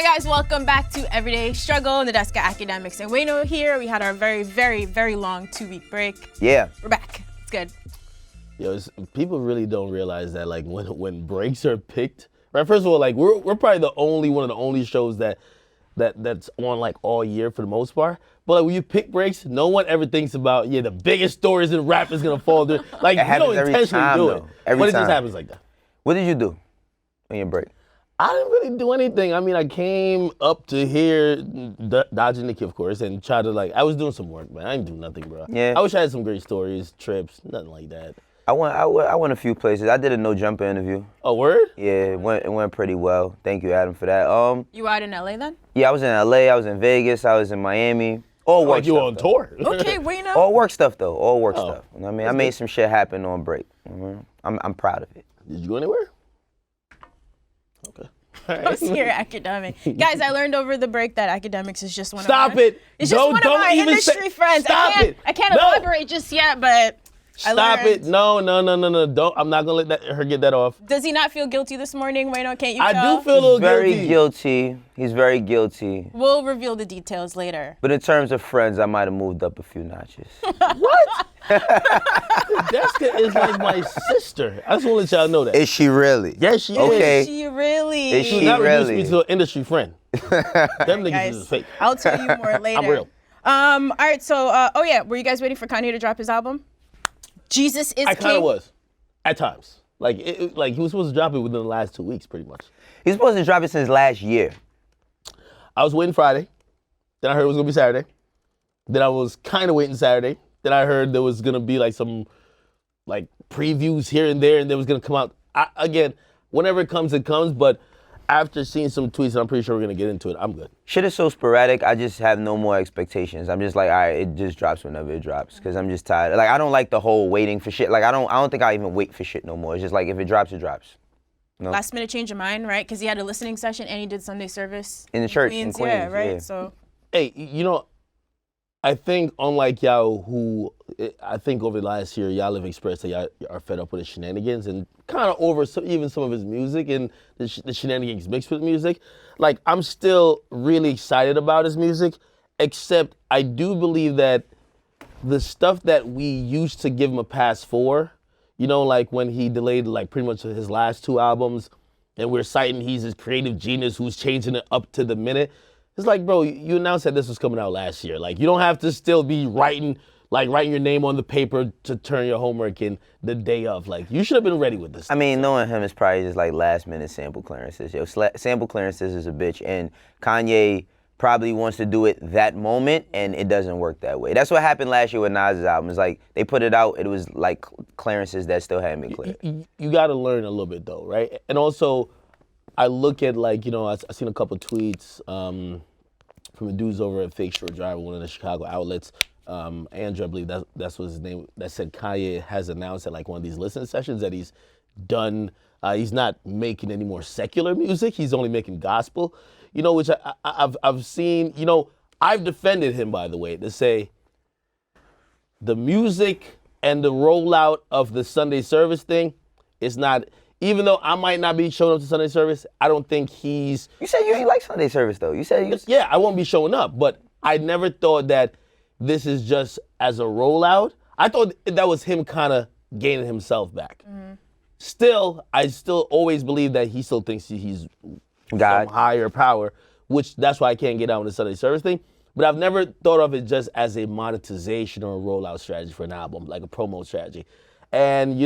Hi guys, welcome back to Everyday Struggle, Nadeska Akademiks and Wayno here. We had our very, very, very long 2-week break. Yeah. We're back. It's good. Yo, people really don't realize that like when breaks are picked, right? First of all, like we're probably one of the only shows that's on like all year for the most part. But like when you pick breaks, no one ever thinks about the biggest stories in rap is gonna fall through. Like you don't intentionally do it. But it just happens like that. What did you do on your break? I didn't really do anything. I mean, I came up to here, dodging the kid, of course, and tried to I was doing some work, man. I didn't do nothing, bro. Yeah. I wish I had some great stories, trips, nothing like that. I went a few places. I did a no jumper interview. Oh, word? Yeah, it went pretty well. Thank you, Adam, for that. You out in LA then? Yeah, I was in LA. I was in Vegas. I was in Miami. All work. You on tour? Okay, Wayno. All work stuff though. All work stuff. You know what I mean? I made good. some shit happen on break. I'm proud of it. Did you go anywhere? Okay. Let's hear academic. Guys, I learned over the break that academics is just one Stop of my... it. It's just one of my industry friends. I can't elaborate just yet, but Stop it. No. Don't. I'm not going to let her get that off. Does he not feel guilty this morning, Wayno? Can't you I tell? do feel a little Very guilty. He's very guilty. We'll reveal the details later. But in terms of friends, I might have moved up a few notches. What? Nadeska is like my sister. I just want to let y'all know that. Is she really? Yes, she Okay. is. She really... Is She she not reduce really? me to an industry friend. Them niggas Guys, is fake. I'll tell you more later. I'm real. All right, so, were you guys waiting for Kanye to drop his album? Jesus is I King? kind of was. At times. Like he was supposed to drop it within the last 2 weeks, pretty much. He's supposed to drop it since last year. I was waiting Friday. Then I heard it was going to be Saturday. Then I was kind of waiting Saturday. Then I heard there was going to be like some previews here and there, and there was going to come out. Again, whenever it comes, but after seeing some tweets, and I'm pretty sure we're going to get into it, I'm good. Shit is so sporadic, I just have no more expectations. I'm just like, all right, it just drops whenever it drops, because I'm just tired. Like, I don't like the whole waiting for shit. Like, I don't think I even wait for shit no more. It's just like, if it drops, it drops. No? Last minute change of mind, right? Because he had a listening session and he did Sunday service. In the church, in Queens, yeah, right? yeah. So, Hey, I think unlike y'all I think over the last year, y'all have expressed that y'all are fed up with his shenanigans and kind of over even some of his music and the shenanigans mixed with music. Like, I'm still really excited about his music, except I do believe that the stuff that we used to give him a pass for, like when he delayed pretty much his last 2 albums, and we're citing he's this creative genius who's changing it up to the minute. It's like, bro, you announced that this was coming out last year. Like, you don't have to still be writing your name on the paper to turn your homework in the day of. Like, you should have been ready with this. I mean, knowing him is probably just like last minute sample clearances. Yo, sample clearances is a bitch, and Kanye probably wants to do it that moment, and it doesn't work that way. That's what happened last year with Nas's album. It's like they put it out, it was like clearances that still hadn't been cleared. You got to learn a little bit though, right? And also, I look at I seen a couple tweets from the dudes over at Fake Short Drive, one of the Chicago outlets. Andrew, I believe that's what his name, that said Kanye has announced at one of these listening sessions that he's done. He's not making any more secular music. He's only making gospel, which I've seen. I've defended him, by the way, to say the music and the rollout of the Sunday service thing is not. Even though I might not be showing up to Sunday service, I don't think he's... You said you like Sunday service, though. You said you... Yeah, I won't be showing up, but I never thought that this is just as a rollout. I thought that was him kind of gaining himself back. Mm-hmm. Still, I still always believe that he still thinks he's God. Some higher power, which that's why I can't get down with the Sunday service thing. But I've never thought of it just as a monetization or a rollout strategy for an album, like a promo strategy. And,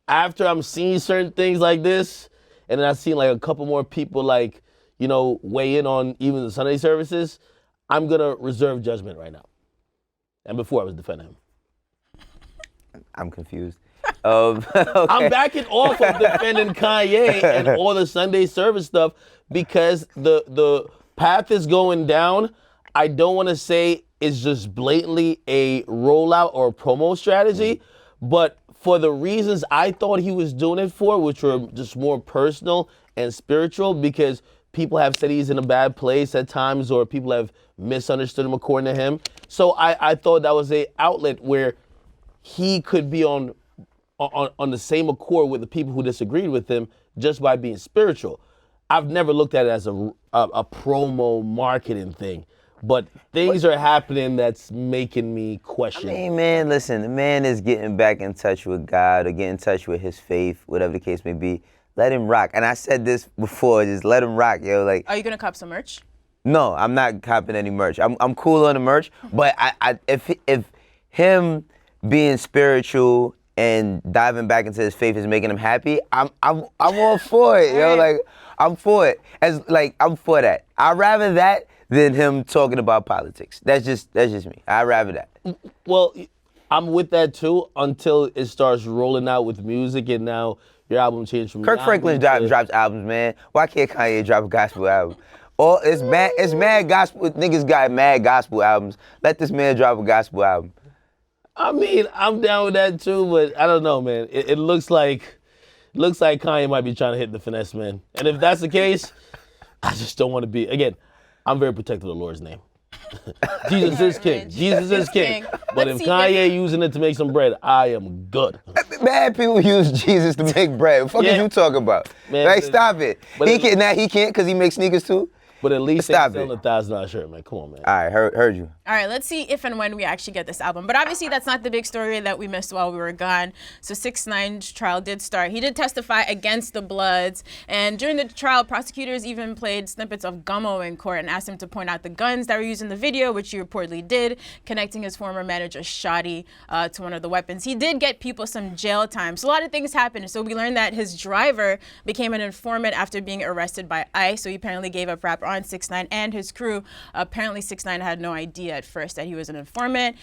after I'm seeing certain things like this, and then I've seen a couple more people weigh in on even the Sunday services, I'm gonna reserve judgment right now. And before I was defending him. I'm confused. Okay. I'm backing off of defending Kanye and all the Sunday service stuff because the path is going down. I don't want to say it's just blatantly a rollout or a promo strategy, but for the reasons I thought he was doing it for, which were just more personal and spiritual, because people have said he's in a bad place at times, or people have misunderstood him according to him. So I thought that was a outlet where he could be on the same accord with the people who disagreed with him just by being spiritual. I've never looked at it as a promo marketing thing. But things are happening that's making me question. I mean, man, listen, the man is getting back in touch with God or getting in touch with his faith, whatever the case may be. Let him rock. And I said this before, just let him rock, yo. Like, are you gonna cop some merch? No, I'm not copping any merch. I'm cool on the merch, but if him being spiritual and diving back into his faith is making him happy, I'm all for it, yo. Like, I'm for it. I'm for that. I'd rather that than him talking about politics. That's just me. I'd rather that. Well, I'm with that too until it starts rolling out with music, and now your album changed from Kirk Franklin drops albums, man. Why can't Kanye drop a gospel album? Or it's mad gospel. Niggas got mad gospel albums. Let this man drop a gospel album. I mean, I'm down with that too, but I don't know, man. It looks like Kanye might be trying to hit the finesse, man. And if that's the case, I just don't want to be. Again, I'm very protective of the Lord's name. Jesus is king. Jesus is king. But if Kanye using it to make some bread, I am good. Mad people use Jesus to make bread. What the fuck is you talking about? Man, like, stop it. He can't because he makes sneakers too? But at least they're Stop selling a $1,000 shirt, man. Come on, man. All right, heard you. All right, let's see if and when we actually get this album. But obviously, that's not the big story that we missed while we were gone. So 6ix9ine's trial did start. He did testify against the Bloods. And during the trial, prosecutors even played snippets of Gummo in court and asked him to point out the guns that were used in the video, which he reportedly did, connecting his former manager, Shotty, to one of the weapons. He did get people some jail time. So a lot of things happened. So we learned that his driver became an informant after being arrested by ICE. So he apparently gave up rapper on 6ix9ine and his crew. Apparently 6ix9ine had no idea at first that he was an informant.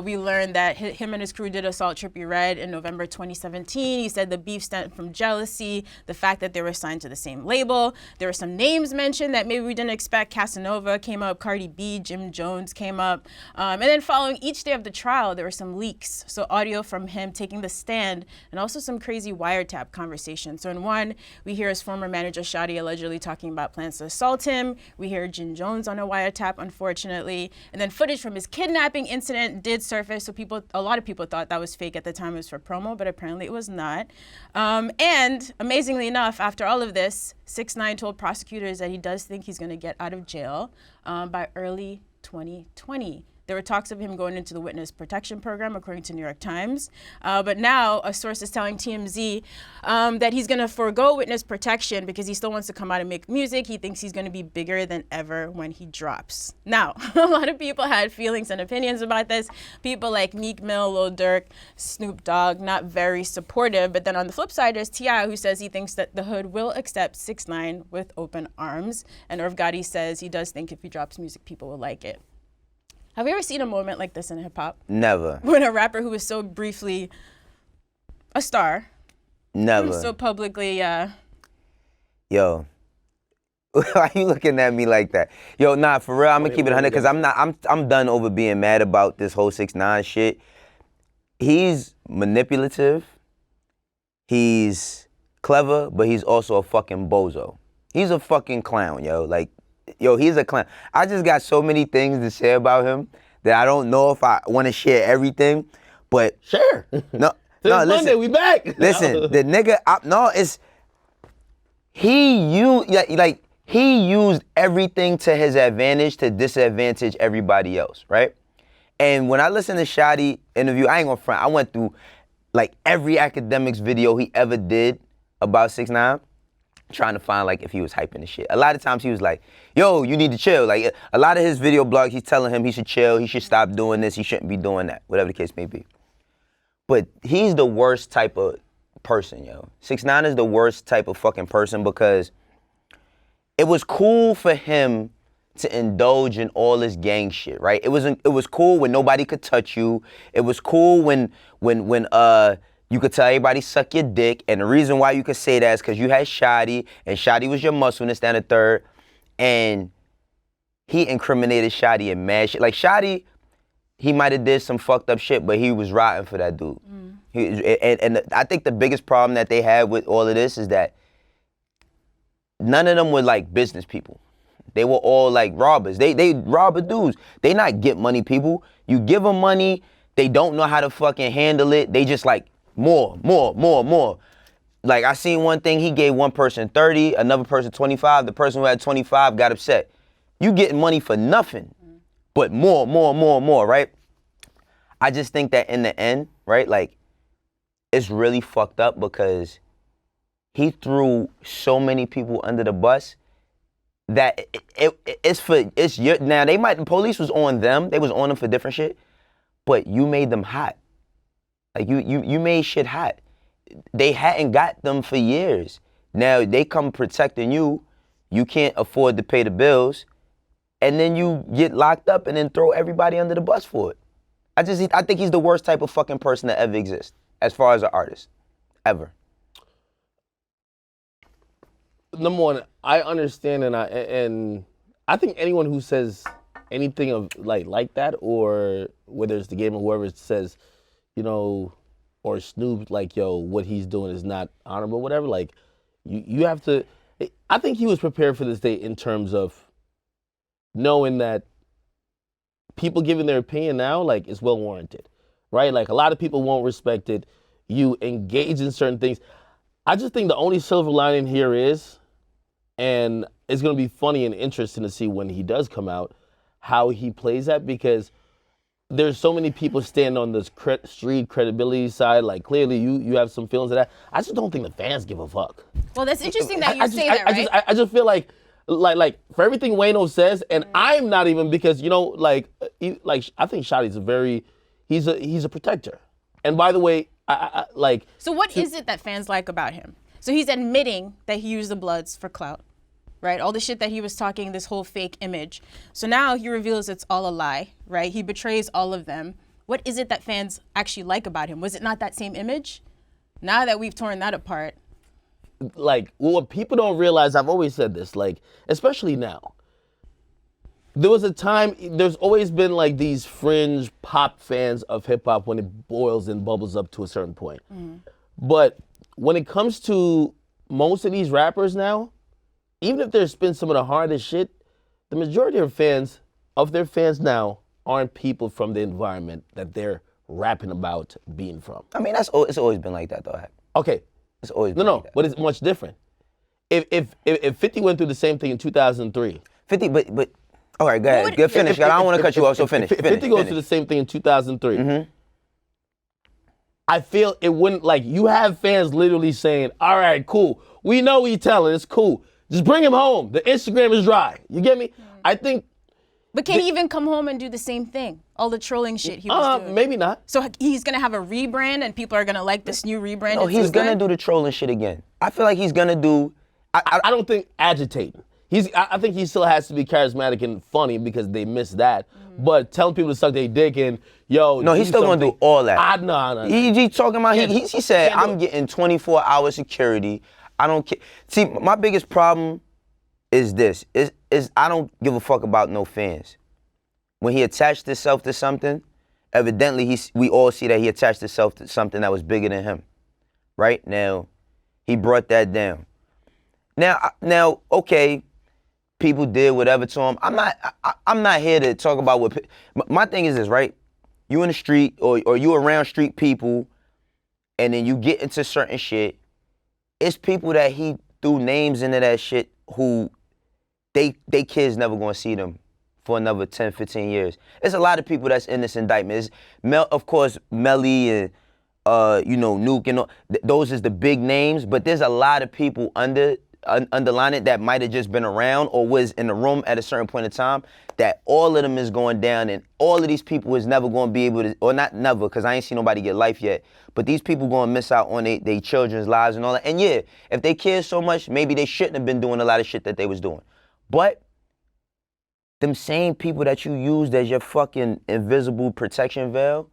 We learned that him and his crew did assault Trippie Redd in November 2017. He said the beef stemmed from jealousy, the fact that they were signed to the same label. There were some names mentioned that maybe we didn't expect. Casanova came up, Cardi B, Jim Jones came up. And then following each day of the trial, there were some leaks. So audio from him taking the stand and also some crazy wiretap conversations. So in one, we hear his former manager, Shotty, allegedly talking about plans to assault him. We hear Jim Jones on a wiretap, unfortunately. And then footage from his kidnapping incident did surface. So a lot of people thought that was fake at the time. It was for promo, but apparently it was not. And amazingly enough, after all of this, 6ix9ine told prosecutors that he does think he's going to get out of jail by early 2020. There were talks of him going into the witness protection program, according to New York Times. But now a source is telling TMZ that he's going to forego witness protection because he still wants to come out and make music. He thinks he's going to be bigger than ever when he drops. Now, a lot of people had feelings and opinions about this. People like Meek Mill, Lil Durk, Snoop Dogg, not very supportive. But then on the flip side, there's T.I., who says he thinks that the hood will accept 6ix9ine with open arms. And Irv Gotti says he does think if he drops music, people will like it. Have you ever seen a moment like this in hip hop? Never. When a rapper who was so briefly a star, Never. so publicly, Yo, why are you looking at me like that? Yo, nah, for real, I'm gonna keep it 100 because I'm done over being mad about this whole 6ix9ine shit. He's manipulative. He's clever, but he's also a fucking bozo. He's a fucking clown, yo. Like, yo, he's a clown. I just got so many things to say about him that I don't know if I want to share everything, but Sure. no, Monday, listen, we back. listen, the nigga, he used everything to his advantage to disadvantage everybody else, right? And when I listened to Shotty interview, I ain't gonna front, I went through like every Akademiks video he ever did about 6ix9ine. Trying to find like if he was hyping the shit. A lot of times he was like, yo, you need to chill. Like a lot of his video blogs, he's telling him he should chill, he should stop doing this, he shouldn't be doing that, whatever the case may be. But he's the worst type of person, yo. 6ix9ine is the worst type of fucking person because it was cool for him to indulge in all this gang shit, right? It was cool when nobody could touch you. It was cool when you could tell everybody suck your dick, and the reason why you could say that is because you had Shotty, and Shotty was your muscle, and this, that, and the third, and he incriminated Shotty in mad shit. Like, Shotty, he might have did some fucked up shit, but he was rotten for that dude. And I think the biggest problem that they had with all of this is that none of them were, like, business people. They were all, like, robbers. They robber dudes. They not get money people. You give them money, they don't know how to fucking handle it. They just, like, more. Like, I seen one thing, he gave one person 30, another person 25. The person who had 25 got upset. You getting money for nothing, but more, right? I just think that in the end, right, like, it's really fucked up because he threw so many people under the bus that now the police was on them, they was on them for different shit, but you made them hot. Like, you made shit hot. They hadn't got them for years. Now they come protecting you. You can't afford to pay the bills, and then you get locked up and then throw everybody under the bus for it. I think he's the worst type of fucking person that ever exists as far as an artist, ever. Number one, I understand, and I think anyone who says anything of like that, or whether it's the game or whoever says, or Snoop, like, yo, what he's doing is not honorable, whatever, like, you have to, I think he was prepared for this day in terms of knowing that people giving their opinion now, like, is well warranted, right? Like, a lot of people won't respect it. You engage in certain things. I just think the only silver lining here is, and it's going to be funny and interesting to see when he does come out, how he plays that, because there's so many people standing on this street credibility side. Like, clearly you have some feelings of that. I just don't think the fans give a fuck. Well, that's interesting that you say that, right? I just feel like for everything Wayno says, and I'm not even, because I think Shotty's he's a protector. And by the way, I like. So what is it that fans like about him? So he's admitting that he used the Bloods for clout, right? All the shit that he was talking, this whole fake image. So now he reveals it's all a lie, right? He betrays all of them. What is it that fans actually like about him? Was it not that same image? Now that we've torn that apart. Like, what people don't realize, I've always said this, like, especially now. There was a time, there's always been like these fringe pop fans of hip hop when it boils and bubbles up to a certain point. But when it comes to most of these rappers now, even if they're spin some of the hardest shit, the majority of their fans now aren't people from the environment that they're rapping about being from. I mean, it's always been like that, though. Okay. It's always been like that. But it's much different. If 50 went through the same thing in 2003. 50, but all right, go ahead. Good finish. I don't want to cut you off, so finish. 50 goes through the same thing in 2003. I feel it wouldn't, like, you have fans literally saying, all right, cool. We know he's telling, it's cool. Just bring him home. The Instagram is dry. You get me? I think. But can he even come home and do the same thing? All the trolling shit he was doing. Maybe not. So he's going to have a rebrand and people are going to like this new rebrand? No, he's going to do the trolling shit again. I feel like he's going to do. I don't think agitating. I think he still has to be charismatic and funny because they missed that. But telling people to suck their dick and, yo. No, he's still going to do all that. No. He talking about, he said, I'm getting 24-hour security. I don't care. See, my biggest problem is this. Is I don't give a fuck about no fans. When he attached himself to something, evidently we all see that he attached himself to something that was bigger than him. Right? Now, he brought that down. Now, okay, people did whatever to him. I'm not here to talk about what. My thing is this, right? You in the street or you around street people, and then you get into certain shit. It's people that he threw names into that shit who they kids never gonna see them for another 10, 15 years. There's a lot of people that's in this indictment. Of course, Melly and Nuke and all, those is the big names, but there's a lot of people underline it that might have just been around or was in the room at a certain point in time that all of them is going down, and all of these people is never going to be able to, or not never, because I ain't seen nobody get life yet, but these people going to miss out on their children's lives and all that. And yeah, if they care so much, maybe they shouldn't have been doing a lot of shit that they was doing. But them same people that you used as your fucking invisible protection veil,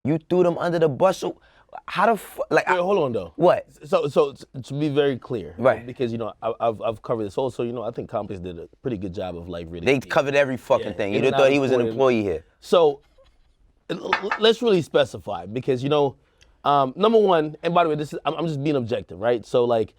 you threw them under the bus. So how the fuck? Like, wait, hold on though. What? So to be very clear, right? Because I've covered this also. I think Complex did a pretty good job of like really. They covered every fucking thing. You'd have thought he was an employee here. So let's really specify, because number one, and by the way, I'm just being objective, right? So like,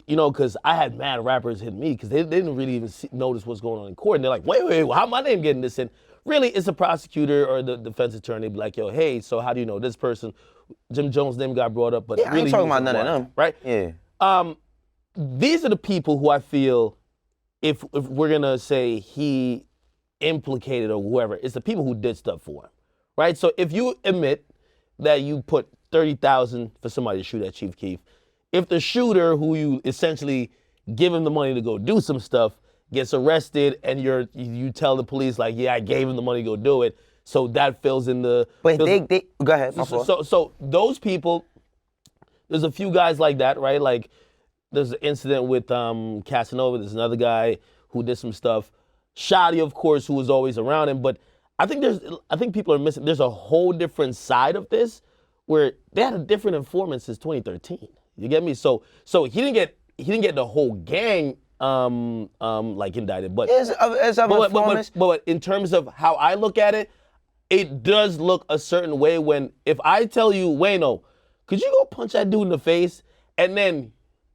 you know, because I had mad rappers hit me because they didn't really even notice what's going on in court. And they're like, wait, how my name getting this in? Really, it's a prosecutor or the defense attorney be like, yo, hey, so how do you know this person? Jim Jones' name got brought up, but yeah, really I ain't talking about none of them. right? Yeah. These are the people who I feel, if we're gonna say he implicated or whoever, it's the people who did stuff for him, right? So if you admit that you put $30,000 for somebody to shoot at Chief Keef, if the shooter who you essentially give him the money to go do some stuff gets arrested and you tell the police like, yeah, I gave him the money to go do it, so that fills in the. But they go ahead. So those people, there's a few guys like that, right? Like there's an incident with Casanova. There's another guy who did some stuff. Shadi, of course, who was always around him. But I think people are missing. There's a whole different side of this where they had a different informant since 2013. You get me? So he didn't get the whole gang like indicted, but but in terms of how I look at it, it does look a certain way when if I tell you, Wayno, could you go punch that dude in the face, and then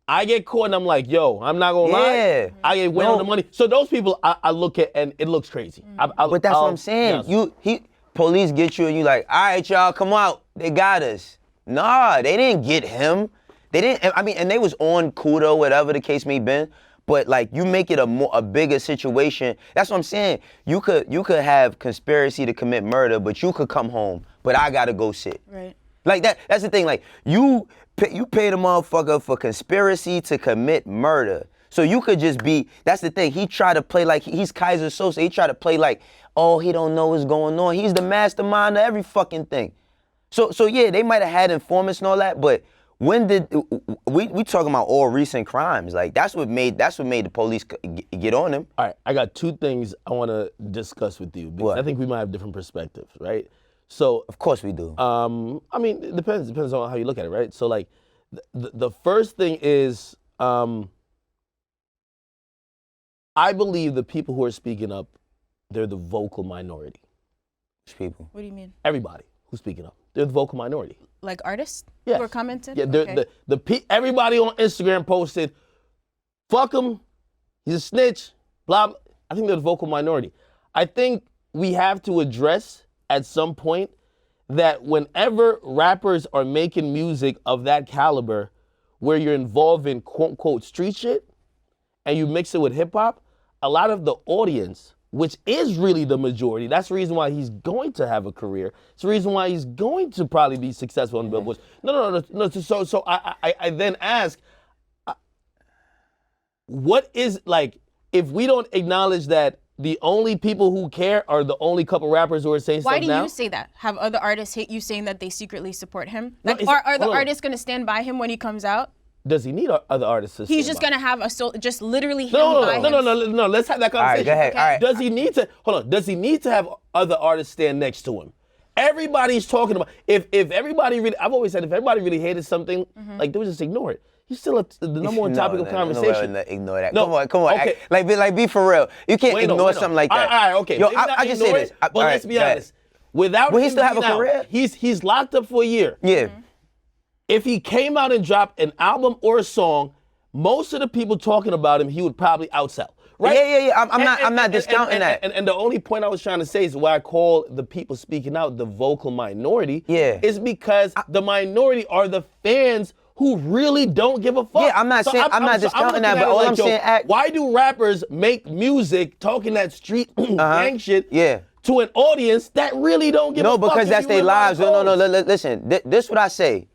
I get caught and I'm like, yo, I'm not gonna lie, I get Wayno the money. So those people I look at and it looks crazy. But that's what I'm saying. Yes. Police get you and you like, all right, y'all, come out. They got us. Nah, they didn't get him. They didn't. I mean, and they was on Kudo, whatever the case may be. But like, you make it a bigger situation. That's what I'm saying. You could have conspiracy to commit murder, but you could come home. But I gotta go sit. Right. Like that. That's the thing. Like you pay the motherfucker for conspiracy to commit murder. So you could just be. That's the thing. He tried to play like he's Kaiser Sosa. He tried to play like, oh, he don't know what's going on. He's the mastermind of every fucking thing. So yeah, they might have had informants and all that, but. When did we talking about all recent crimes? Like that's what made the police get on him. All right, I got two things I want to discuss with you because what? I think we might have different perspectives, right? So of course we do. I mean, it depends on how you look at it, right? So like, the first thing is, I believe the people who are speaking up, they're the vocal minority. Which people? What do you mean? Everybody who's speaking up, they're the vocal minority. Like artists? Yes. Who are commenting? Yeah, okay. Everybody on Instagram posted, fuck him, he's a snitch, blah, blah. I think they're the vocal minority. I think we have to address at some point that whenever rappers are making music of that caliber, where you're involved in quote unquote street shit, and you mix it with hip hop, a lot of the audience, which is really the majority. That's the reason why he's going to have a career. It's the reason why he's going to probably be successful on Billboard. No. So I then ask, what is, like, if we don't acknowledge that the only people who care are the only couple rappers who are saying stuff now? Why do you say that? Have other artists hate you saying that they secretly support him? Like, No, are the artists going to stand by him when he comes out? Does he need other artists to He's stand just by? going to have just literally him No, by him. no. Let's have that conversation. All right, go ahead. Okay. All right. Does he need to, hold on, does he need to have other artists stand next to him? Everybody's talking about, if everybody really, I've always said, if everybody really hated something, like, they would just ignore it. He's still the number one topic of conversation. No, ignore that. No, Come on. okay. Like be for real. You can't ignore something like that. All right, okay. Yo, I just say this. But let's be honest. Without Will he him still have a being out, career? He's locked up for a year. Yeah. If he came out and dropped an album or a song, most of the people talking about him, he would probably outsell. Right? Yeah. I'm not discounting that. And the only point I was trying to say is why I call the people speaking out the vocal minority. Yeah. Is because the minority are the fans who really don't give a fuck. Yeah, I'm not discounting that, but all I'm saying, why do rappers make music talking that street gang shit to an audience that really don't give a fuck? No, because that's their lives. No, listen, this what I say.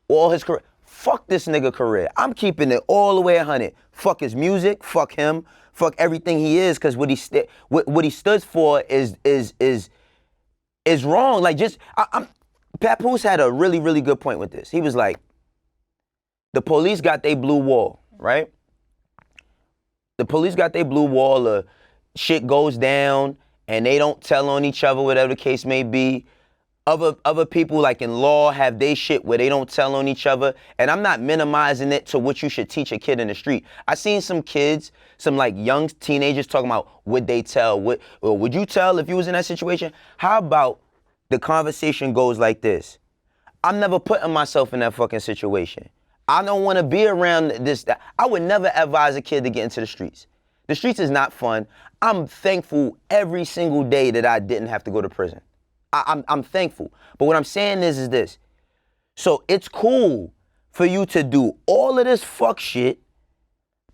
All his career. Fuck this nigga career. I'm keeping it all the way 100. Fuck his music, fuck him, fuck everything he is, because what he stood for is wrong. Like, Papoose had a really, really good point with this. He was like, the police got their blue wall, right? The police got their blue wall, shit goes down, and they don't tell on each other, whatever the case may be. Other people, like in law, have they shit where they don't tell on each other. And I'm not minimizing it to what you should teach a kid in the street. I seen some kids, some like young teenagers talking about would they tell? Would you tell if you was in that situation? How about the conversation goes like this? I'm never putting myself in that fucking situation. I don't want to be around this. I would never advise a kid to get into the streets. The streets is not fun. I'm thankful every single day that I didn't have to go to prison. I'm thankful. But what I'm saying is this. So it's cool for you to do all of this fuck shit,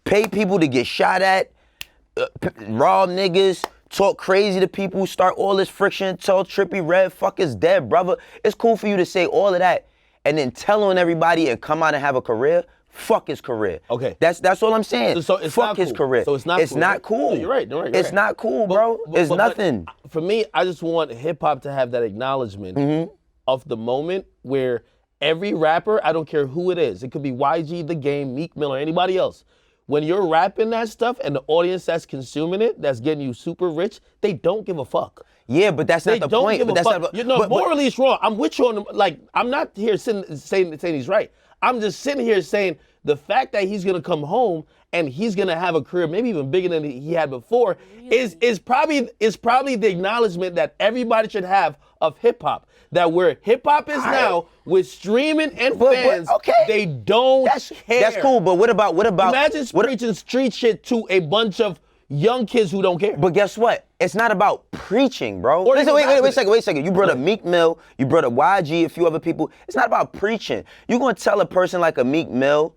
pay people to get shot at, rob niggas, talk crazy to people, start all this friction, tell Trippie Redd, fuck is dead, brother. It's cool for you to say all of that and then tell on everybody and come out and have a career. Fuck his career. Okay. That's all I'm saying. So it's fuck not his cool. career. So it's not it's cool. not cool. No, you're right. It's not cool, bro. It's nothing. But for me, I just want hip hop to have that acknowledgement of the moment where every rapper, I don't care who it is, it could be YG, The Game, Meek Mill, or anybody else. When you're rapping that stuff and the audience that's consuming it, that's getting you super rich, they don't give a fuck. Yeah, but that's not the point. But that's not. You know, morally it's wrong. I'm with you on like I'm not here saying he's right. I'm just sitting here saying the fact that he's gonna come home and he's gonna have a career maybe even bigger than he had before is probably the acknowledgement that everybody should have of hip hop. That where hip hop is now with streaming and fans, they don't care. That's cool, but what about imagine preaching street shit to a bunch of young kids who don't care. But guess what? It's not about preaching, bro. Listen, wait a second. You brought up Meek Mill, you brought up YG, a few other people. It's not about preaching. You're gonna tell a person like a Meek Mill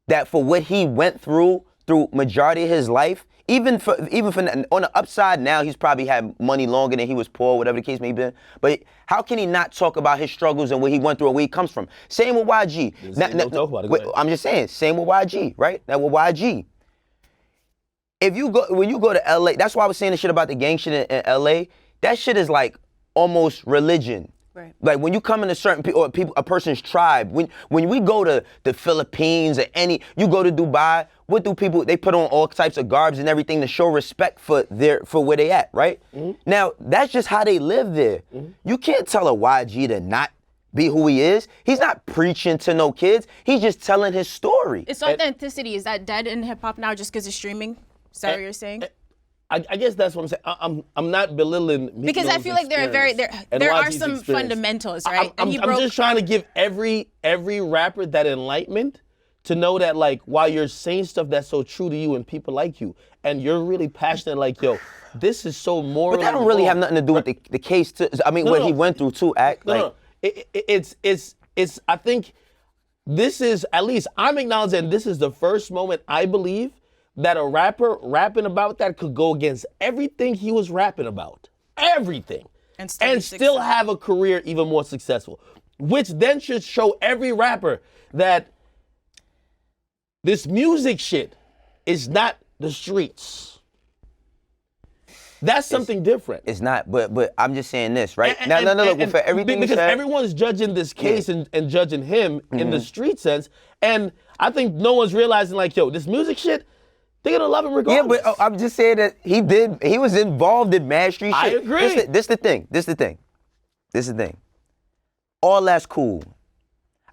that for what he went through majority of his life, even for on the upside now, he's probably had money longer than he was poor, whatever the case may be. But how can he not talk about his struggles and what he went through and where he comes from? Same with YG. I'm just saying, same with YG, right? Now with YG. When you go to LA, that's why I was saying the shit about the gang shit in LA. That shit is like almost religion. Right. Like when you come into certain people, a person's tribe. When we go to the Philippines or you go to Dubai, what do people? They put on all types of garbs and everything to show respect for where they at, right? Now that's just how they live there. You can't tell a YG to not be who he is. He's not preaching to no kids. He's just telling his story. It's authenticity. Is that dead in hip hop now just because of streaming? Is that what you're saying? I guess that's what I'm saying. I'm not belittling Meek because I feel like there are some fundamentals, right? I'm just trying to give every rapper that enlightenment to know that like while you're saying stuff that's so true to you and people like you and you're really passionate like yo, this is so morally But that don't really have nothing to do with the case too. I mean what he went through too. It's I think this is at least I'm acknowledging this is the first moment I believe that a rapper rapping about that could go against everything he was rapping about. Everything. And still have a career even more successful. Which then should show every rapper that this music shit is not the streets. That's something different. It's not, but I'm just saying this, right? Look, for everything because everyone's judging this case and judging him in the street sense. And I think no one's realizing like, yo, this music shit, they're gonna love him regardless. Yeah, but I'm just saying that he was involved in mad street shit. I agree. This the thing. All that's cool.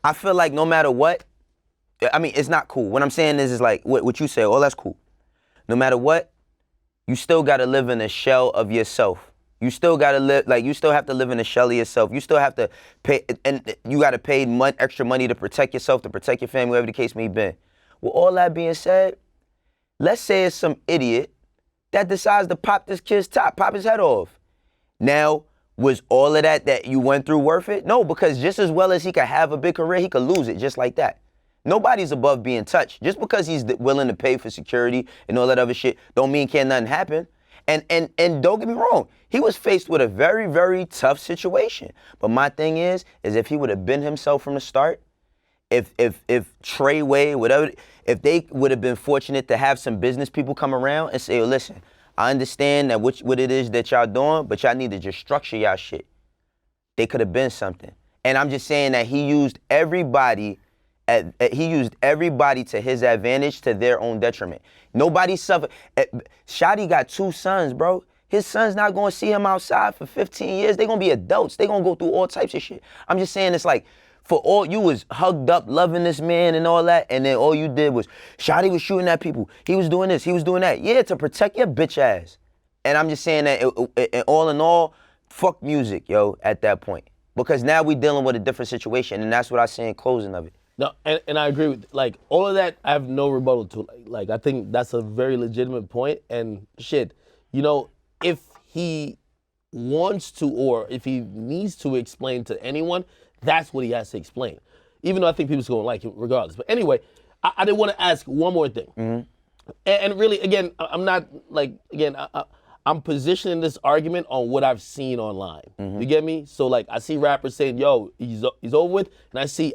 I feel like no matter what, I mean, it's not cool. What I'm saying is like what you say, all that's cool. No matter what, you still gotta live in a shell of yourself. You still gotta live, like you still have to live in a shell of yourself. You still have to pay, and you gotta pay extra money to protect yourself, to protect your family, whatever the case may be. With all that being said, let's say it's some idiot that decides to pop this kid's top, pop his head off. Now, was all of that you went through worth it? No, because just as well as he could have a big career, he could lose it just like that. Nobody's above being touched. Just because he's willing to pay for security and all that other shit don't mean can't nothing happen. And don't get me wrong, he was faced with a very, very tough situation. But my thing is if he would have been himself from the start, if Treyway, whatever, if they would have been fortunate to have some business people come around and say, oh, listen, I understand that what it is that y'all doing, but y'all need to just structure y'all shit. They could have been something. And I'm just saying that he used everybody to his advantage to their own detriment. Nobody suffered. Shotty got 2 sons, bro. His son's not going to see him outside for 15 years. They're going to be adults. They're going to go through all types of shit. I'm just saying it's like, for all you was hugged up, loving this man and all that, and then all you did was, Shotty was shooting at people. He was doing this, he was doing that. Yeah, to protect your bitch ass. And I'm just saying that all in all, fuck music, yo, at that point. Because now we dealing with a different situation, and that's what I say in closing of it. No, and I agree with like all of that. I have no rebuttal to. Like I think that's a very legitimate point. And shit, you know, if he wants to or if he needs to explain to anyone, that's what he has to explain. Even though I think people's gonna like it regardless. But anyway, I did want to ask one more thing. And really, again, I'm not like I'm positioning this argument on what I've seen online. You get me? So like I see rappers saying, "Yo, he's over with," and I see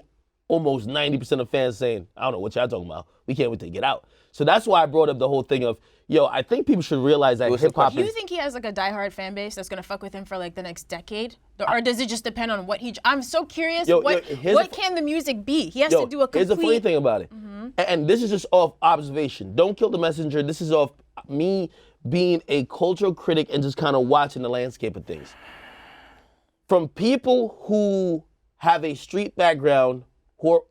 almost 90% of fans saying, "I don't know what y'all talking about. We can't wait to get out." So that's why I brought up the whole thing of, yo, I think people should realize that hip hop Do you think he has like a diehard fan base that's gonna fuck with him for like the next decade? Or does it just depend on what he... I'm so curious, what can the music be? He has to do a complete... Here's the funny thing about it. And this is just off observation. Don't kill the messenger. This is off me being a cultural critic and just kind of watching the landscape of things. From people who have a street background or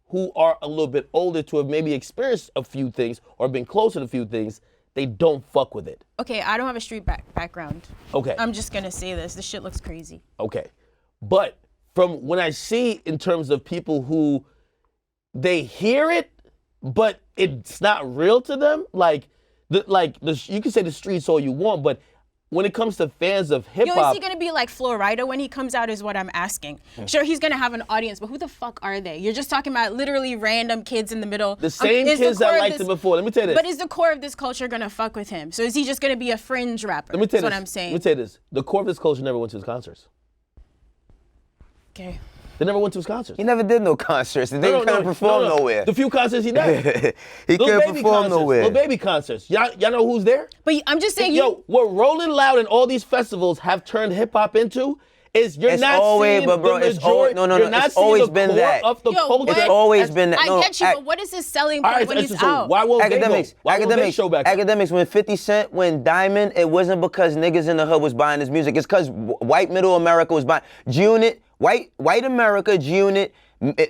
who are a little bit older to have maybe experienced a few things or been closer to a few things, they don't fuck with it. Okay, I don't have a street background. Okay. I'm just gonna say this. This shit looks crazy. Okay. But from when I see in terms of people who they hear it, but it's not real to them, you can say the streets all you want, but when it comes to fans of hip hop, is he gonna be like Florida when he comes out? Is what I'm asking. Sure, he's gonna have an audience, but who the fuck are they? You're just talking about literally random kids in the middle. The same kids that liked him before. Let me tell you this. But is the core of this culture gonna fuck with him? So is he just gonna be a fringe rapper? Let me tell you That's this. what I'm saying. Let me tell you this. The core of this culture never went to his concerts. Okay. They never went to his concerts. He never did no concerts. They couldn't perform nowhere. The few concerts he did. He couldn't perform nowhere. Little baby concerts. Y'all know who's there? But I'm just saying, what Rolling Loud and all these festivals have turned hip hop into is It's always been that. Of the culture. It's always been that. I get you, but what is his selling point when he's out? Why won't they go? Why won't they show back up? Akademiks, when 50 Cent went Diamond, it wasn't because niggas in the hood was buying his music. It's because white middle America was buying. G-Unit, white America, G-Unit,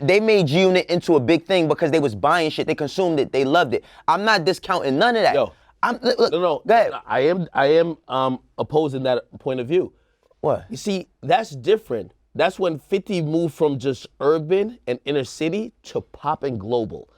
they made G-Unit into a big thing because they was buying shit. They consumed it. They loved it. I'm not discounting none of that. Yo, look, no. Go ahead. I am opposing that point of view. What? You see, that's different. That's when 50 moved from just urban and inner city to pop and global.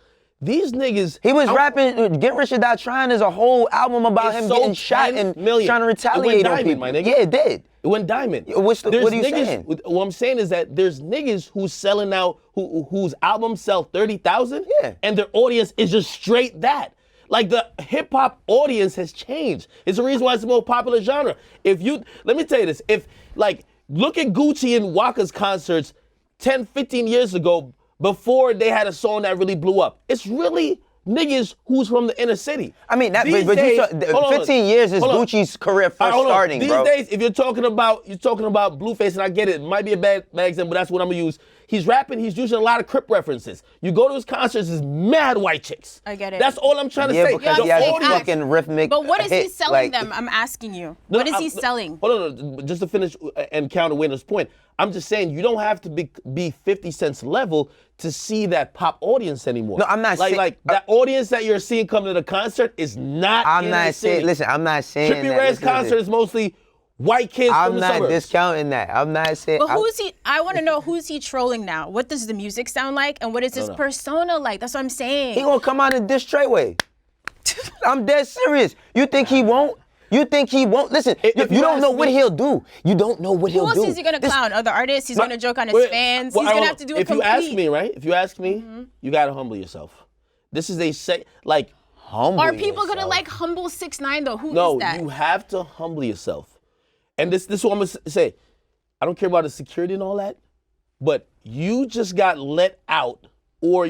These niggas... He was rapping, Get Rich or Die Trying is a whole album about him getting shot and trying to retaliate on people. My nigga. Yeah, it did. It went diamond. What are you saying? What I'm saying is that there's niggas who's selling out, whose albums sell 30,000, and their audience is just straight that. Like the hip hop audience has changed. It's the reason why it's the most popular genre. Let me tell you this, look at Gucci and Waka's concerts 10, 15 years ago before they had a song that really blew up. It's really niggas who's from the inner city. I mean, 15 years is Gucci's career first starting, bro. These days, if you're talking about Blueface, and I get it might be a bad example, but that's what I'm gonna use. He's rapping, he's using a lot of Crip references. You go to his concerts, it's mad white chicks. I get it. That's all I'm trying to say. Because he has a fucking rhythmic But what is he selling like, them? I'm asking you. What is he selling? Hold on, just to finish and counter Wayno's point. I'm just saying you don't have to be 50 Cent's level to see that pop audience anymore. No, I'm not saying that audience that you're seeing come to the concert is not. I'm not saying. Listen, I'm not saying Trippie Redd's concert is mostly white kids from the suburbs. I'm not discounting that. I'm not saying. But who's he? I want to know who's he trolling now. What does the music sound like, and what is his persona like? That's what I'm saying. He gonna come out and diss Treyway. I'm dead serious. You think he won't? You think he won't? Listen, you don't know what he'll do. You don't know what he'll do. Who else is he gonna clown? Other artists? He's gonna joke on his fans. He's gonna have to do a complete. If you ask me, right? If you ask me, you gotta humble yourself. This is humble. Are people gonna humble 6ix9ine though? Who is that? No, you have to humble yourself. And this is what I'm gonna say. I don't care about the security and all that, but you just got let out. Or,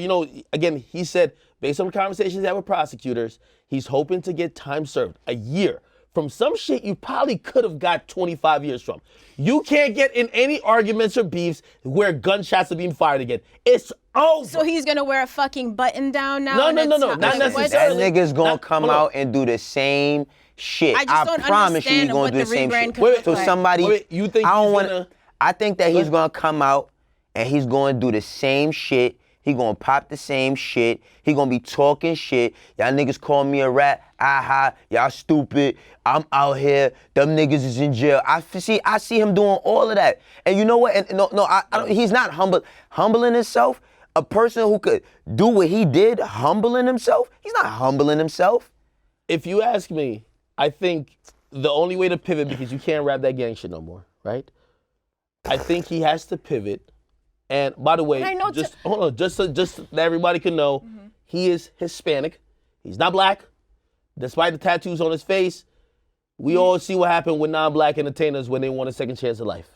again, he said, based on the conversations he had with prosecutors, he's hoping to get time served, a year. From some shit you probably could have got 25 years from. You can't get in any arguments or beefs where gunshots are being fired again. It's over. So he's gonna wear a fucking button down now? No, not necessarily. That nigga's gonna come out and do the same shit. I promise you he's gonna do the same shit. So somebody, you think I think that he's gonna come out and he's gonna do the same shit. He gonna pop the same shit. He gonna be talking shit. Y'all niggas call me a rat. Aha, y'all stupid. I'm out here. Them niggas is in jail. I see him doing all of that. And you know what? And no, he's not humbling himself. a person who could do what he did, humbling himself, he's not humbling himself. If you ask me, I think the only way to pivot, because you can't rap that gang shit no more, right? I think he has to pivot. And by the way, hold on, just so that everybody can know, he is Hispanic. He's not black. Despite the tattoos on his face, we all see what happened with non-black entertainers when they want a second chance at life.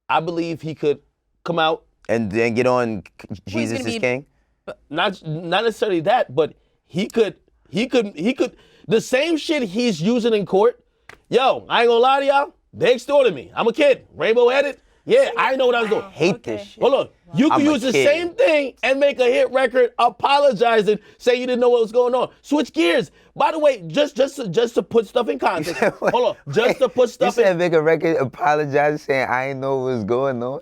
I believe he could come out and then get on Jesus is King. Not necessarily that, but he could. The same shit he's using in court. Yo, I ain't gonna lie to y'all. They extorted me. I'm a kid, rainbow headed. Yeah, I didn't know what I was doing. Hate this shit. Hold on. You can use the same thing and make a hit record apologizing, say you didn't know what was going on. Switch gears. By the way, just to put stuff in context. Hold on. Just to put stuff in. You said make a record apologizing, saying I didn't know what was going on.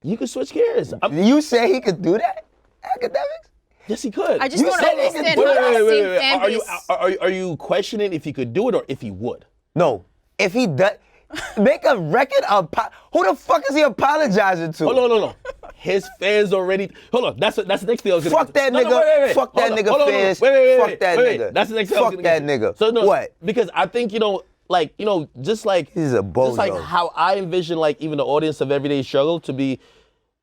You can switch gears. You say he could do that? Akademiks? Yes, he could. I just want to understand wait. Are you questioning if he could do it or if he would? No. If he does, make a record who the fuck is he apologizing to? Hold on. His fans already. Hold on. That's the next thing I was gonna fuck that nigga. Fuck that nigga fans. Fuck that nigga. That's the next thing I was gonna get to. Fuck that nigga. So no, what? Because I think just like he's a bozo. Just like how I envision like even the audience of Everyday Struggle to be.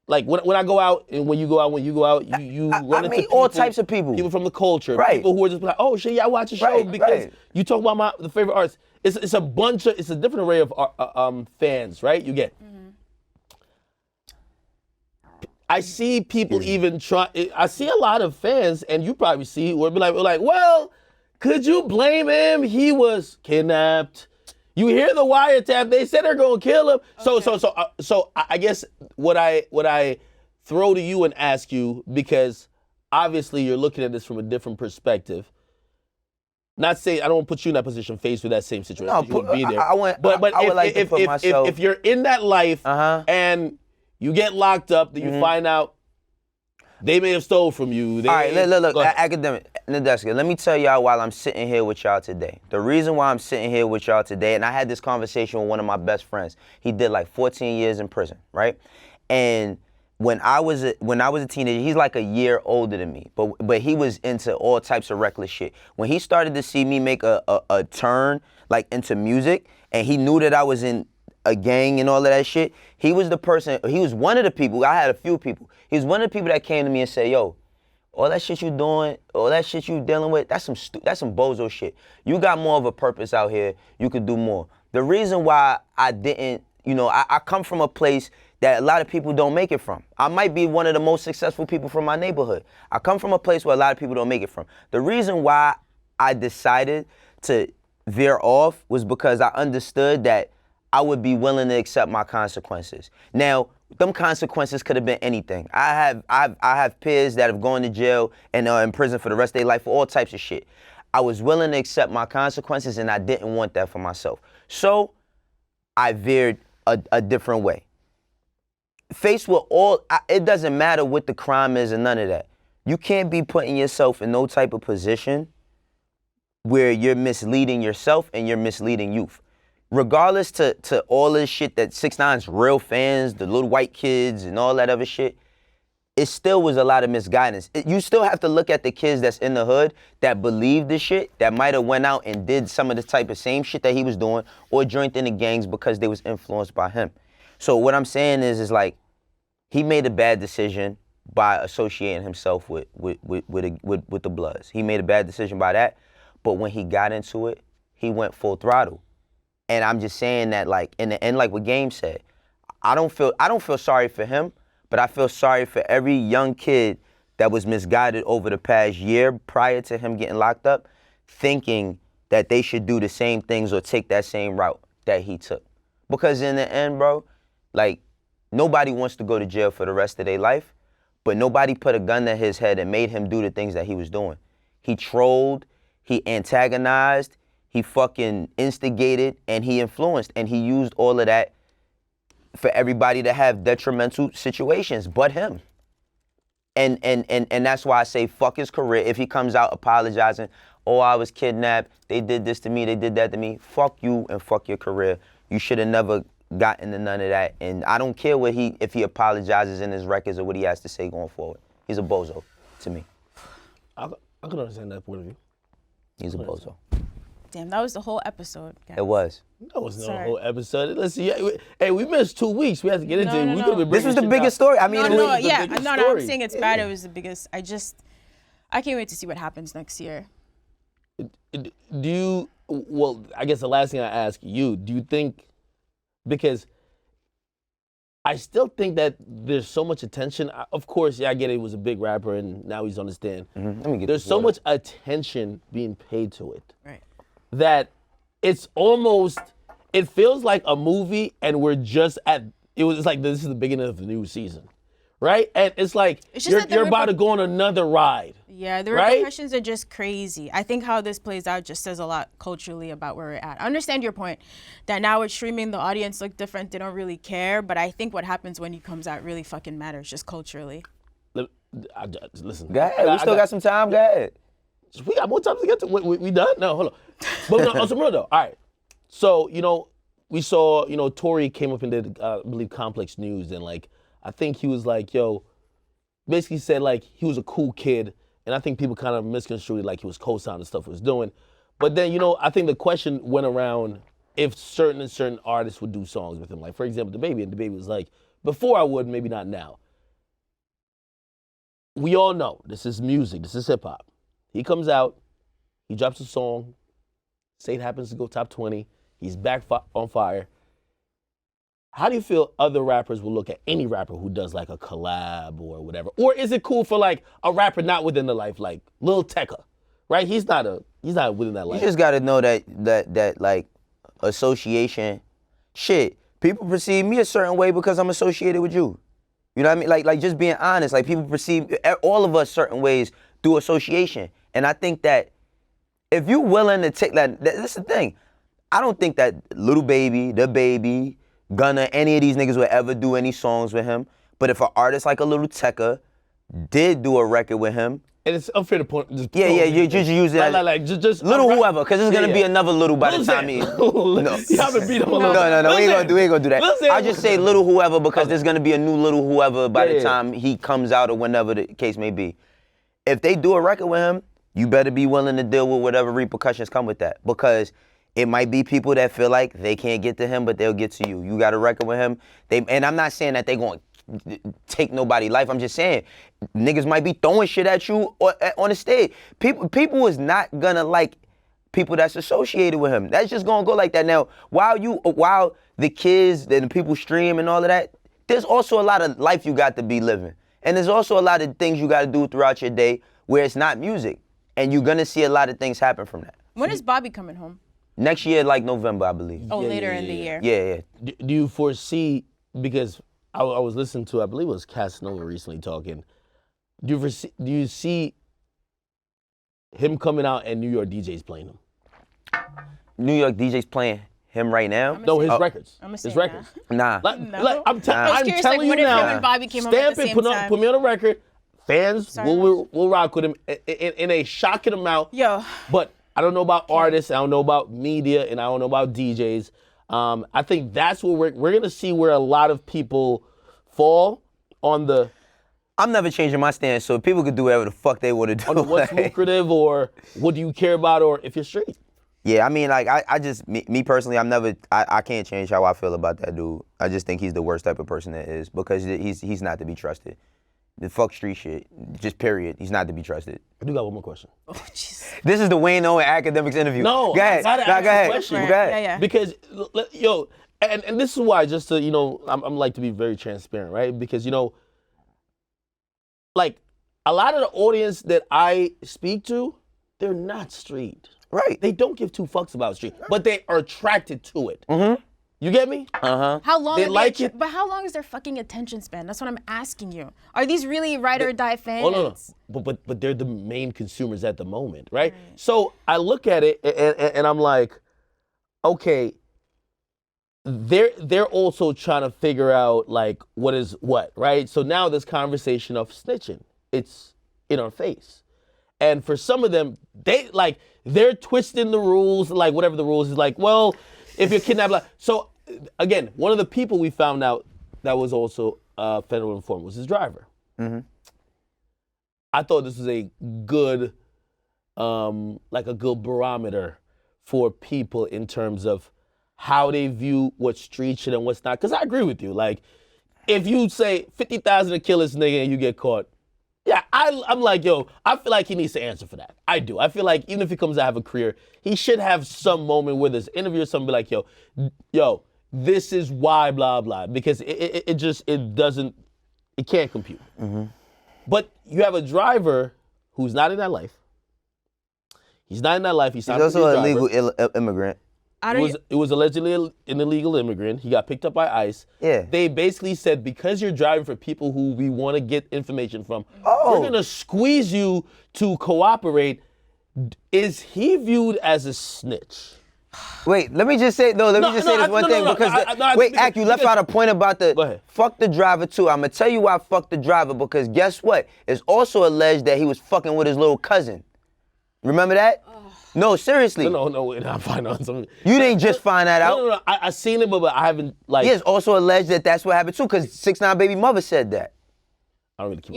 Like when I go out and when you go out, you run into all types of people. People from the culture, right. People who are just like, oh shit, yeah, I watch a show because you talk about the favorite artists. It's a different array of fans, right? You get. I see people even try. I see a lot of fans, and you probably see where be like, well, could you blame him? He was kidnapped. You hear the wiretap? They said they're gonna kill him. Okay. So I guess what I throw to you and ask you, because obviously you're looking at this from a different perspective. Not say I don't want to put you in that position, faced with that same situation. No, you would be there. I would like to put myself. If you're in that life and you get locked up, then you find out they may have stole from you. All right, look, Akademiks, Nadeska, let me tell y'all while I'm sitting here with y'all today. The reason why I'm sitting here with y'all today, and I had this conversation with one of my best friends. He did like 14 years in prison, right? And when I was a teenager, he's like a year older than me, but he was into all types of reckless shit. When he started to see me make a turn like into music, and he knew that I was in a gang and all of that shit, he was one of the people, I had a few people, he was one of the people that came to me and said, yo, all that shit you doing, all that shit you dealing with, that's some bozo shit. You got more of a purpose out here, you could do more. The reason why I didn't, I come from a place that a lot of people don't make it from. I might be one of the most successful people from my neighborhood. I come from a place where a lot of people don't make it from. The reason why I decided to veer off was because I understood that I would be willing to accept my consequences. Now, them consequences could have been anything. I have peers that have gone to jail and are in prison for the rest of their life for all types of shit. I was willing to accept my consequences, and I didn't want that for myself. So I veered a different way. Faced with it doesn't matter what the crime is and none of that. You can't be putting yourself in no type of position where you're misleading yourself and you're misleading youth. Regardless to all this shit that 6ix9ine's real fans, the little white kids and all that other shit, it still was a lot of misguidance. You still have to look at the kids that's in the hood that believe this shit, that might have went out and did some of the type of same shit that he was doing or joined in the gangs because they was influenced by him. So what I'm saying is like, he made a bad decision by associating himself with the Bloods. He made a bad decision by that, but when he got into it, he went full throttle. And I'm just saying that, like, in the end, like what Game said, I don't feel sorry for him, but I feel sorry for every young kid that was misguided over the past year prior to him getting locked up, thinking that they should do the same things or take that same route that he took. Because in the end, bro, like, nobody wants to go to jail for the rest of their life, but nobody put a gun to his head and made him do the things that he was doing. He trolled, he antagonized, he fucking instigated, and he influenced, and he used all of that for everybody to have detrimental situations but him. And that's why I say fuck his career. If he comes out apologizing, oh, I was kidnapped, they did this to me, they did that to me, fuck you and fuck your career. You should have never got into none of that. And I don't care if he apologizes in his records or what he has to say going forward. He's a bozo to me. I can understand that point of view. He's a bozo. Damn, that was the whole episode, guys. It was. That was no Sorry. whole episode. Listen, we missed 2 weeks. We had to get into it. No, We no. could've been This was the breaking shit biggest down. story. I mean, No, it was yeah, biggest no, I'm story. saying it's bad. It was the biggest. I can't wait to see what happens next year. Do you, well, I guess the last thing I ask you, do you think, because I still think that there's so much attention. Of course, yeah, I get it. He was a big rapper and now he's on the stand. Let me get There's this so water. much attention being paid to it Right. that it's almost, it feels like a movie and we're just at, it's like this is the beginning of the new season, right? And it's like, It's just that the you're about to go on another ride. Yeah, the Right? repercussions are just crazy. I think how this plays out just says a lot culturally about where we're at. I understand your point that now with streaming, the audience look different. They don't really care. But I think what happens when he comes out really fucking matters, just culturally. Listen. Go ahead. We still got some time. Go ahead. We got more time to get to. We done? No, hold on. But no, on some real though. All right. So we saw Tory came up and did I believe Complex News and like I think he was like basically said like he was a cool kid and I think people kind of misconstrued like he was co-signing stuff he was doing. But then I think the question went around if certain artists would do songs with him. Like for example, DaBaby, and DaBaby was like, before I would, maybe not now. We all know this is music. This is hip hop. He comes out, he drops a song, say it happens to go top 20, he's back on fire. How do you feel other rappers will look at any rapper who does like a collab or whatever? Or is it cool for like a rapper not within the life, like Lil Tecca, right? He's not within that You life. just gotta know that like association, shit. People perceive me a certain way because I'm associated with you. You know what I mean? Like just being honest. Like people perceive all of us certain ways through association. And I think that if you're willing to take that's the thing. I don't think that Lil Baby, DaBaby, Gunna, any of these niggas would ever do any songs with him. But if an artist like a Lil Tecca did do a record with him, And it's unfair to point. Just you just use it as like just little whoever, because there's gonna be another little by the Lil time Xan. he. No. You haven't beat him a little. No, we ain't gonna do that. Lil Xan. I just say little whoever because there's gonna be a new little whoever by the Yeah. time he comes out or whenever the case may be. If they do a record with him, you better be willing to deal with whatever repercussions come with that, because it might be people that feel like they can't get to him, but they'll get to you. You got a record with him, and I'm not saying that they gonna take nobody's life. I'm just saying niggas might be throwing shit at you on the stage. People is not gonna like people that's associated with him. That's just gonna go like that. Now, while the kids and the people stream and all of that, there's also a lot of life you got to be living. And there's also a lot of things you gotta do throughout your day where it's not music. And you're gonna see a lot of things happen from that. When is Bobby coming home? Next year, like November, I believe. Oh, later in the year. Yeah. Do you foresee, because I was listening to, I believe it was Casanova recently talking, do you see him coming out and New York DJs playing him? New York DJs playing him right now? No, his records. I'ma His say records. Nah. No. I'm I was telling curious, you like, what if now. him and Bobby came up at Stamp the it, same put time? me on a record. Fans Sorry, will rock with him in a shocking amount. Yo. But I don't know about artists, I don't know about media, and I don't know about DJs. I think that's where we're gonna see where a lot of people fall on the I'm never changing my stance, so people could do whatever the fuck they want to do. on the what's lucrative or what do you care about or if you're straight. Yeah, I mean, like, I just, me personally, I can't change how I feel about that dude. I just think he's the worst type of person that is, because he's not to be trusted. The fuck street shit, just period. He's not to be trusted. I do got one more question. Oh, jeez. This is the Wayno and Akademiks interview. No, go ahead. I gotta Nah, ask go ahead. a question. Go ahead. Yeah. Because and this is why, just to I'm like to be very transparent, right? Because like a lot of the audience that I speak to, they're not street. Right. They don't give two fucks about street, but they are attracted to it. Mm-hmm. You get me? How long? They like it. But how long is their fucking attention span? That's what I'm asking you. Are these really ride or die fans? Oh no. But they're the main consumers at the moment, right? So I look at it and I'm like, okay, they're also trying to figure out like what is what, right? So now this conversation of snitching, it's in our face. And for some of them, they're twisting the rules, like whatever the rules is like, well, if you're kidnapped, like, so again, one of the people we found out that was also federal informant was his driver. Mm-hmm. I thought this was a good, like a good barometer for people in terms of how they view what's street shit and what's not. Because I agree with you. Like, if you say 50,000 to kill this nigga and you get caught, yeah, I'm like, yo, I feel like he needs to answer for that. I do. I feel like even if he comes to have a career, he should have some moment with his interview or something, be like, yo, this is why, blah, blah. Because it can't compute. Mm-hmm. But you have a driver who's not in that life. He's not in that life. He's also an illegal immigrant. It was allegedly an illegal immigrant. He got picked up by ICE. Yeah. They basically said, because you're driving for people who we want to get information from, we're going to squeeze you to cooperate. Is he viewed as a snitch? Wait, let me just say, this one thing. Because you left out a point about fuck the driver too. I'm going to tell you why fuck the driver, because guess what? It's also alleged that he was fucking with his little cousin. Remember that? No, seriously. No, I'm finding out something. You didn't just find that out? No, I seen it, but I haven't, like. Yeah, it's also alleged that that's what happened too, because 6ix9ine baby mother said that. I don't really keep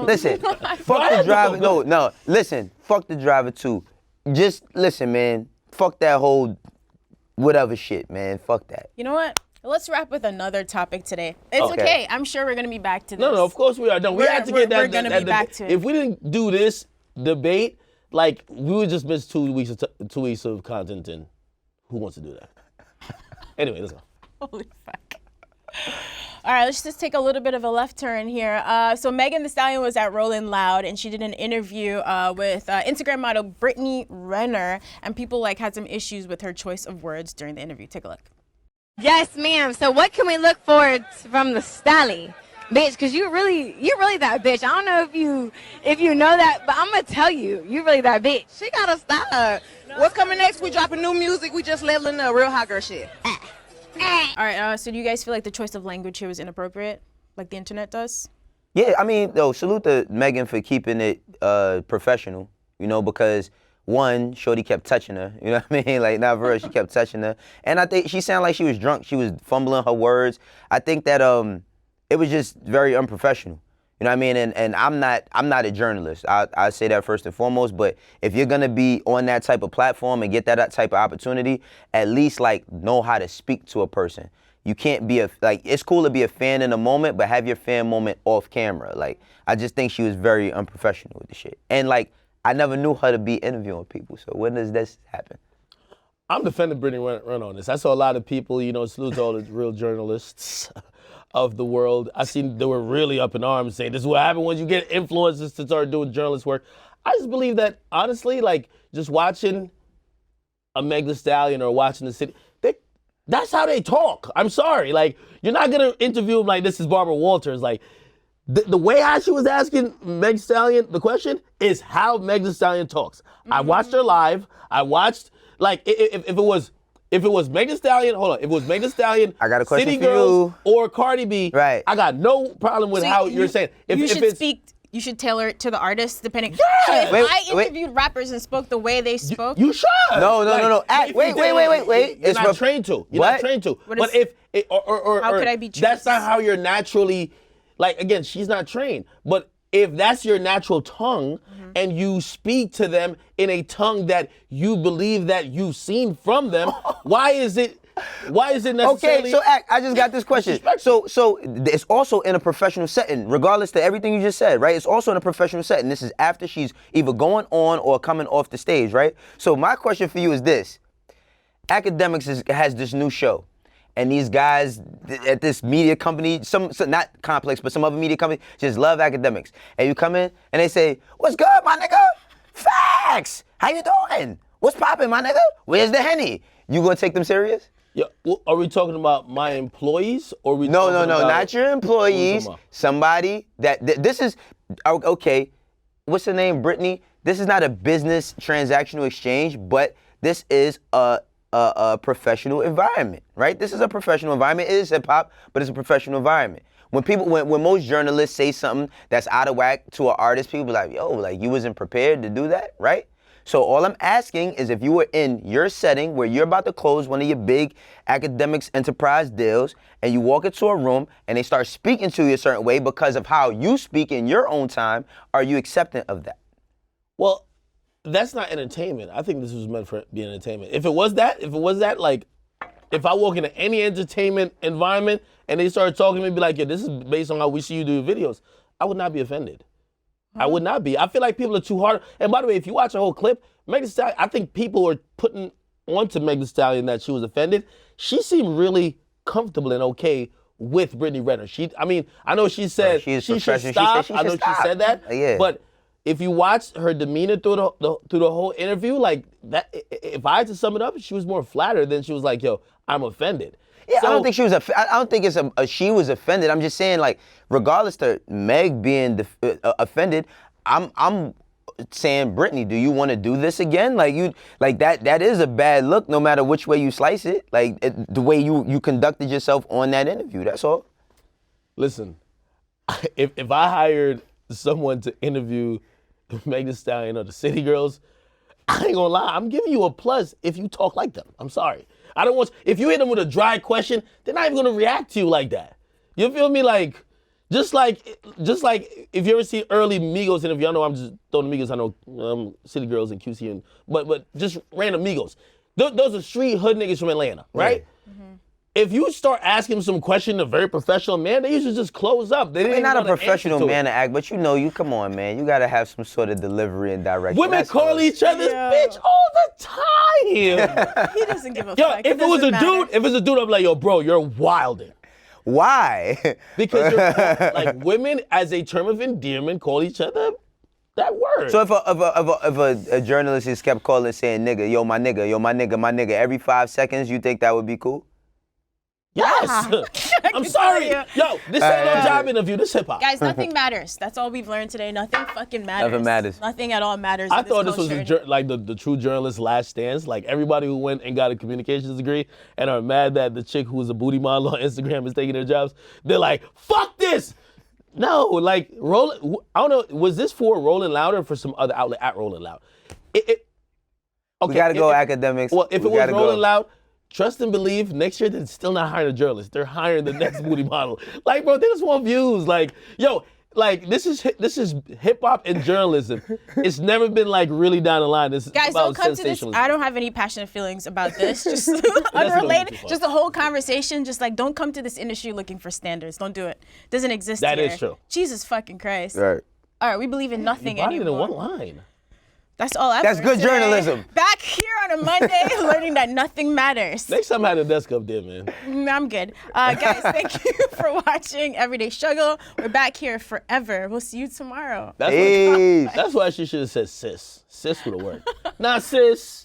Listen, fuck the driver. No, listen, fuck the driver too. Just listen, man. Fuck that whole whatever shit, man. Fuck that. You know what? Let's wrap with another topic today. It's okay. I'm sure we're going to be back to this. No, of course we are. No, we had to get that. We're going to be back to it. If we didn't do this debate, like, we would just miss 2 weeks of content, and who wants to do that? Anyway, let's go. Holy fuck. All right, let's just take a little bit of a left turn here. So Megan Thee Stallion was at Rolling Loud, and she did an interview with Instagram model Brittany Renner, and people had some issues with her choice of words during the interview. Take a look. Yes, ma'am. So what can we look forward from the Stally? Bitch, because you're really that bitch. I don't know if you know that, but I'm going to tell you, you're really that bitch. She got a style. What's coming next? We dropping new music. We just leveling up real hot girl shit. All right, so do you guys feel like the choice of language here was inappropriate, like the internet does? Yeah, I mean, salute to Megan for keeping it professional, because one, Shorty kept touching her, you know what I mean? Like, not for real, she kept touching her. And I think she sounded like she was drunk. She was fumbling her words. I think that it was just very unprofessional. You know what I mean? And I'm not a journalist. I say that first and foremost, but if you're gonna be on that type of platform and get that type of opportunity, at least know how to speak to a person. You can't be it's cool to be a fan in a moment, but have your fan moment off camera. I just think she was very unprofessional with the shit. And I never knew her to be interviewing people. So when does this happen? I'm defending Brittany Renner on this. I saw a lot of people, salute to all the real journalists of the world. I seen they were really up in arms saying this is what happens when you get influencers to start doing journalist work. I just believe that, honestly, just watching a Megan Thee Stallion or watching the city, that's how they talk. I'm sorry. You're not going to interview them like this is Barbara Walters. The way how she was asking Megan Thee Stallion the question is how Megan Thee Stallion talks. Mm-hmm. I watched her live. I watched, if it was Megan Thee Stallion, hold on. If it was Megan Thee Stallion, I got a question City for Girls, you. or Cardi B, right. I got no problem with how you're saying. You should tailor it to the artist, depending. Yeah. So if I interviewed rappers and spoke the way they spoke. You should. No. Wait. You're not trained to. You're not trained to. But how could I be trained? That's not how you're naturally, again, she's not trained. But if that's your natural tongue, and you speak to them in a tongue that you believe that you've seen from them, why is it necessarily? Okay, so I just got this question. So it's also in a professional setting, regardless to everything you just said, right? It's also in a professional setting. This is after she's either going on or coming off the stage, right? So my question for you is this. Akademiks has this new show. And these guys at this media company, some not Complex, but some other media company, just love Akademiks. And you come in and they say, "What's good, my nigga? Facts. How you doing? What's poppin', my nigga? Where's the Henny?" You gonna take them serious? Yeah. Well, are we talking about my employees or No, not your employees. Somebody this is okay. What's her name? Brittany. This is not a business transactional exchange, but this is a professional environment, right? This is a professional environment. It is hip hop, but it's a professional environment. When most journalists say something that's out of whack to an artist, people be like, yo, you wasn't prepared to do that, right? So all I'm asking is if you were in your setting where you're about to close one of your big academics enterprise deals and you walk into a room and they start speaking to you a certain way because of how you speak in your own time, are you accepting of that? Well, that's not entertainment. I think this was meant for being entertainment. If it was that, like, if I walk into any entertainment environment and they start talking to me, be like, yeah, this is based on how we see you do videos, I would not be offended. I would not be. I feel like people are too hard. And by the way, if you watch a whole clip, Megan Thee Stallion, I think people are putting onto Megan Thee Stallion that she was offended. She seemed really comfortable and okay with Brittany Renner. I know she said she should stop. I know she said that. Yeah. But if you watch her demeanor through the whole interview, like that, if I had to sum it up, she was more flattered than she was like, "Yo, I'm offended." Yeah, so, I don't think she was. I don't think it's she was offended. I'm just saying, like, regardless to Meg being offended, I'm saying, Brittany, do you want to do this again? Like that is a bad look, no matter which way you slice it. Like the way you conducted yourself on that interview. That's all. Listen, if I hired someone to interview Megan Thee Stallion or the City Girls, I ain't gonna lie, I'm giving you a plus if you talk like them. I'm sorry. I don't want, if you hit them with a dry question, they're not even gonna react to you like that. You feel me? Like, just like if you ever see early Migos interview, I know I'm just throwing the Migos, I know City Girls and QC, but just random Migos. Those are street hood niggas from Atlanta, right? Mm-hmm. If you start asking them some question, a very professional man, they usually just close up. They're not a professional man to act, but come on, man. You gotta have some sort of delivery and direction. Women call each other's bitch all the time. He doesn't give a yo, fuck. if it's a dude, I'm like, yo, bro, you're wilding. Why? Because like women, as a term of endearment, call each other that word. So if a journalist just kept calling saying nigga, yo my nigga, yo my nigga, my nigga, every 5 seconds, you think that would be cool? Yes. I'm sorry. Yo, this ain't no job interview. This hip hop. Guys, nothing matters. That's all we've learned today. Nothing fucking matters. Nothing matters. Nothing at all matters. I thought this was like the true journalist last stance. Like everybody who went and got a communications degree and are mad that the chick who was a booty model on Instagram is taking their jobs, they're like, fuck this. No, like Rolling, I don't know, was this for Rolling Loud or for some other outlet at Rolling Loud? Okay, we gotta go academics. Well, if it was Rolling Loud, trust and believe, next year they're still not hiring a journalist. They're hiring the next booty model. Like, bro, they just want views. Like, yo, like this is hip hop and journalism. It's never been like really down the line. This guys, about don't come to this. I don't have any passionate feelings about this. Just unrelated. Just the whole conversation. Just like, don't come to this industry looking for standards. Don't do it. Doesn't exist That here. is true. Jesus fucking Christ. Right. All right, we believe in nothing anymore. In one line. That's all I've That's learned good today. journalism. Back here on a Monday, learning that nothing matters. Next time I had a desk up there, man. I'm good. Guys, thank you for watching Everyday Struggle. We're back here forever. We'll see you tomorrow. That's why she should have said sis. Sis would have worked. Not sis.